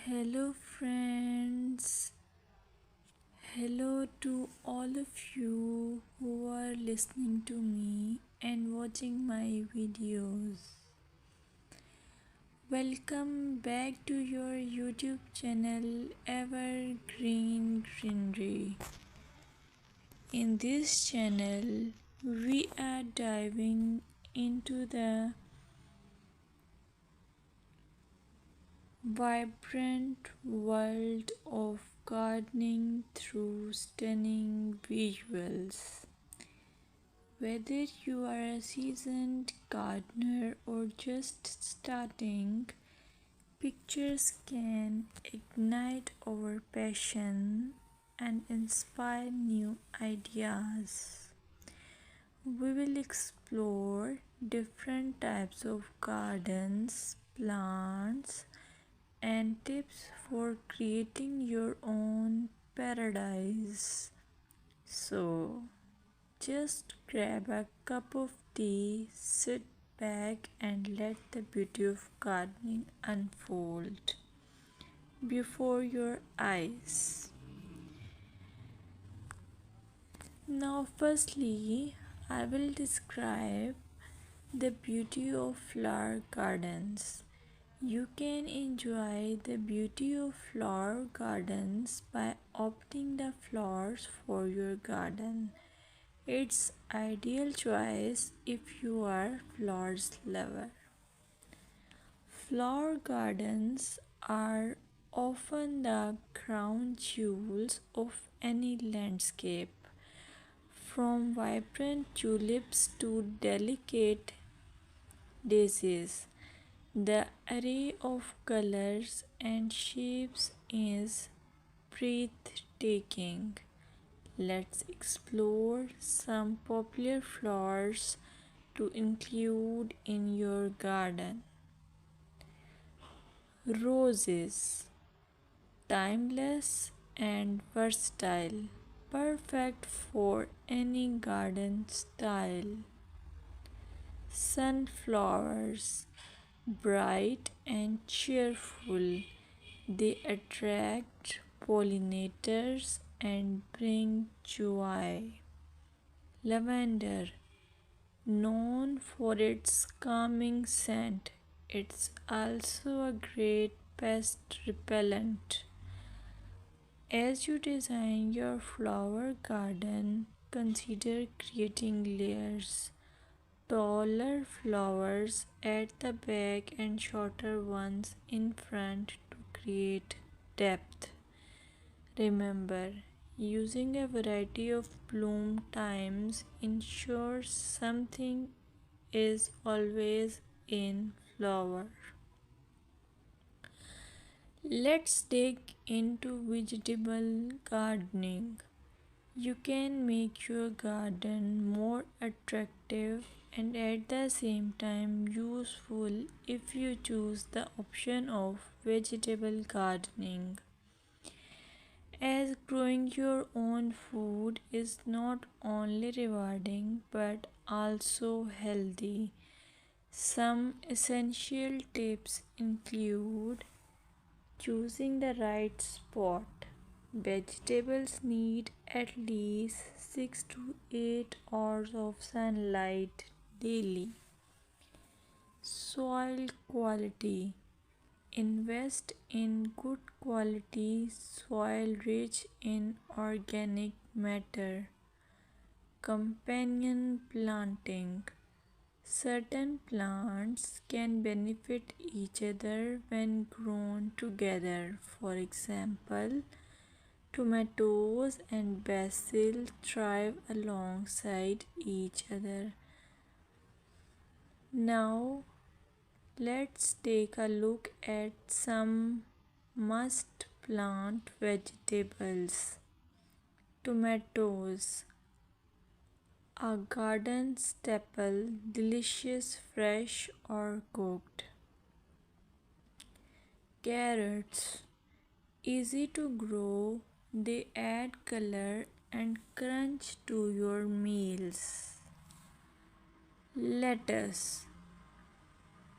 Hello, friends. Hello to all of you who are listening to me and watching my videos. Welcome back to your YouTube channel Evergreen Greenery. In this channel, we are diving into the vibrant world of gardening through stunning visuals. Whether you are a seasoned gardener or just starting, pictures can ignite our passion and inspire new ideas. We will explore different types of gardens, plants, and tips for creating your own paradise. So, just grab a cup of tea, sit back, and let the beauty of gardening unfold before your eyes. Now, firstly, I will describe the beauty of flower gardens. You can enjoy the beauty of flower gardens by opting the flowers for your garden. It's ideal choice if you are flowers lover. Flower gardens are often the crown jewels of any landscape. From vibrant tulips to delicate daisies, the array of colors and shapes is breathtaking. Let's explore some popular flowers to include in your garden. Roses, timeless and versatile, perfect for any garden style. Sunflowers, bright and cheerful, they attract pollinators and bring joy. Lavender, known for its calming scent, it's also a great pest repellent. As you design your flower garden, consider creating layers. Taller flowers at the back and shorter ones in front to create depth. Remember, using a variety of bloom times ensures something is always in flower. Let's dig into vegetable gardening. You can make your garden more attractive and at the same time useful if you choose the option of vegetable gardening. As growing your own food is not only rewarding but also healthy. Some essential tips include choosing the right spot. Vegetables need at least 6 to 8 hours of sunlight daily. Soil quality. Invest in good quality soil rich in organic matter. Companion planting. Certain plants can benefit each other when grown together. For example, tomatoes and basil thrive alongside each other. Now, let's take a look at some must plant vegetables. Tomatoes, a garden staple, delicious fresh or cooked. Carrots, easy to grow, they add color and crunch to your meals. Lettuce,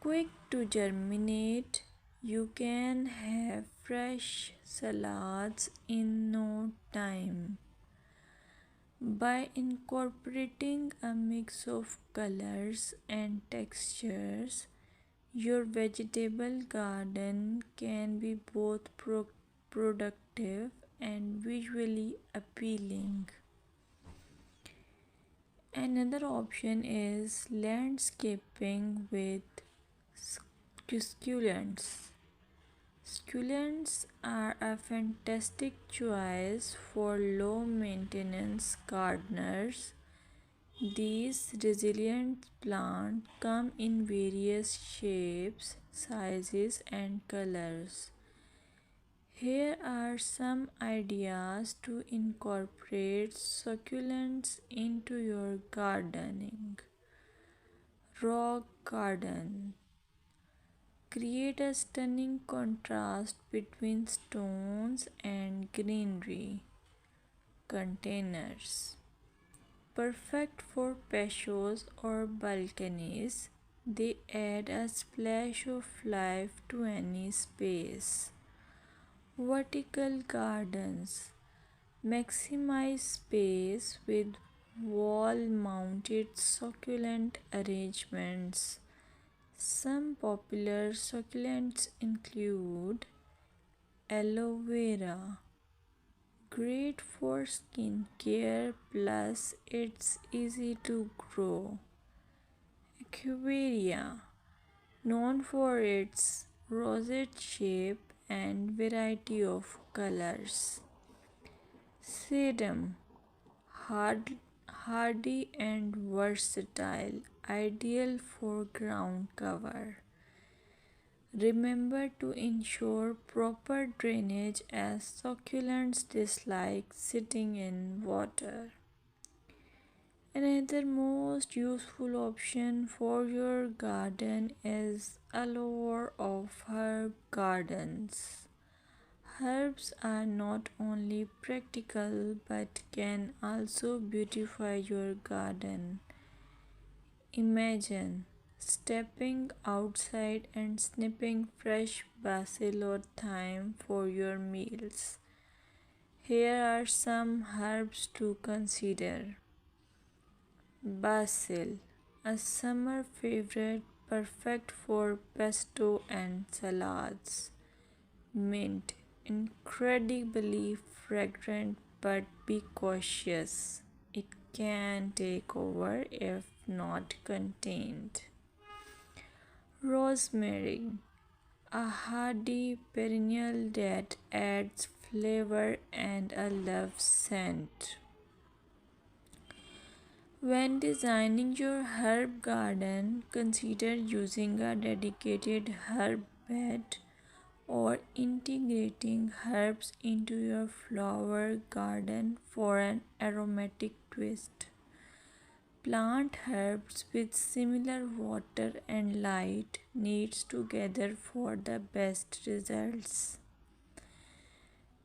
quick to germinate, you can have fresh salads in no time. By incorporating a mix of colors and textures, your vegetable garden can be both productive and visually appealing. Another option is landscaping with succulents. Succulents are a fantastic choice for low maintenance gardeners. These resilient plants come in various shapes, sizes, and colors. Here are some ideas to incorporate succulents into your gardening. Rock garden. Create a stunning contrast between stones and greenery. Containers. Perfect for patios or balconies, they add a splash of life to any space. Vertical gardens. Maximize space with wall mounted succulent arrangements. Some popular succulents include aloe vera, great for skin care plus it's easy to grow. Echeveria, known for its rosette shape and variety of colors. Sedum, hardy and versatile, ideal for ground cover. Remember to ensure proper drainage as succulents dislike sitting in water. Another most useful option for your garden is a lure of herb gardens. Herbs are not only practical but can also beautify your garden. Imagine stepping outside and snipping fresh basil or thyme for your meals. Here are some herbs to consider. Basil, a summer favorite perfect for pesto and salads. Mint, incredibly fragrant but be cautious. It can take over if not contained. Rosemary, a hardy perennial that adds flavor and a love scent. When designing your herb garden, consider using a dedicated herb bed or integrating herbs into your flower garden for an aromatic twist. Plant herbs with similar water and light needs together for the best results.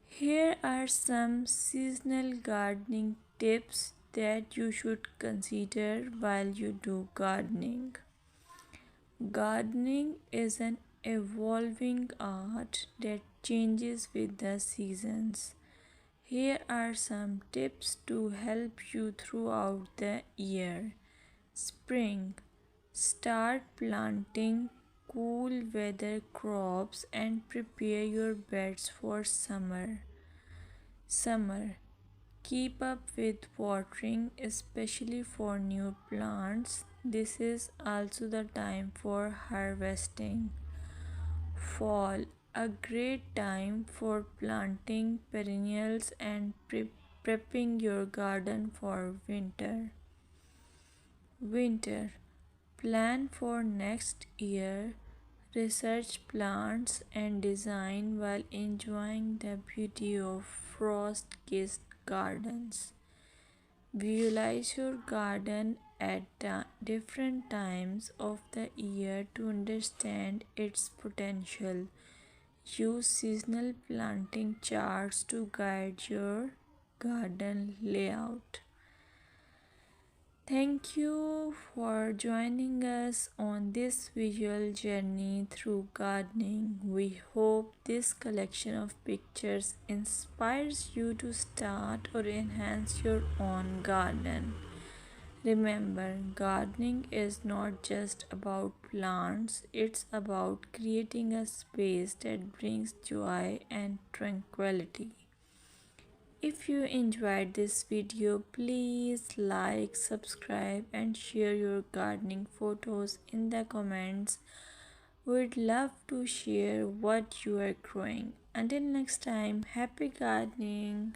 Here are some seasonal gardening tips that you should consider while you do gardening. Gardening is an evolving art that changes with the seasons. Here are some tips to help you throughout the year. Spring. Start planting cool weather crops and prepare your beds for summer. Summer. Keep up with watering, especially for new plants. This is also the time for harvesting. Fall, a great time for planting perennials and prepping your garden for winter. Winter, plan for next year. Research plants and design while enjoying the beauty of frost-kissed gardens. Visualize your garden at different times of the year to understand its potential. Use seasonal planting charts to guide your garden layout. Thank you for joining us on this visual journey through gardening. We hope this collection of pictures inspires you to start or enhance your own garden. Remember, gardening is not just about plants, it's about creating a space that brings joy and tranquility. If you enjoyed this video, please like, subscribe, and share your gardening photos in the comments. We'd love to share what you are growing. Until next time, happy gardening!